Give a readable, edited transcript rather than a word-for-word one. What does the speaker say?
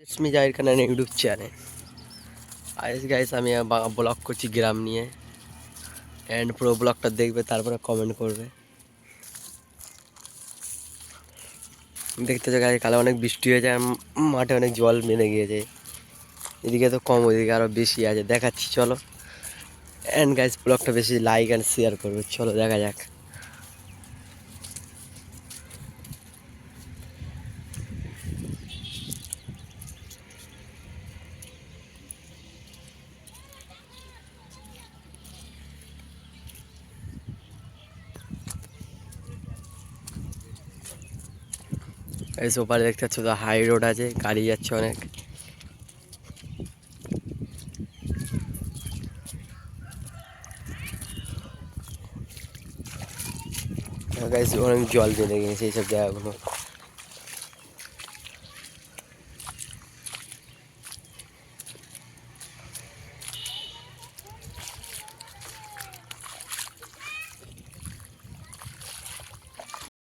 इसमें जाहिर करना यूट्यूब चैनल আইস গাইস আমি ব্লগ করছি গ্রাম নিয়ে এন্ড পুরো ব্লগটা দেখবে তারপরে কমেন্ট করবে। দেখতে তো গাইস কালে অনেক বৃষ্টি হয়েছে আর মাঠে অনেক জল নেমে গিয়েছে। এদিকে তো কম, ওইদিকে আরো বেশি আছে, দেখাচ্ছি চলো। এন্ড গাইস ব্লগটা বেশি লাইক এন্ড শেয়ার করবে, চলো দেখা যাক। এই ওপারে দেখতে পাচ্ছ তো হাই রোড আছে, গাড়ি যাচ্ছে অনেক। গাইস অনেক জল বেঁধে গেছে এইসব জায়গাগুলো।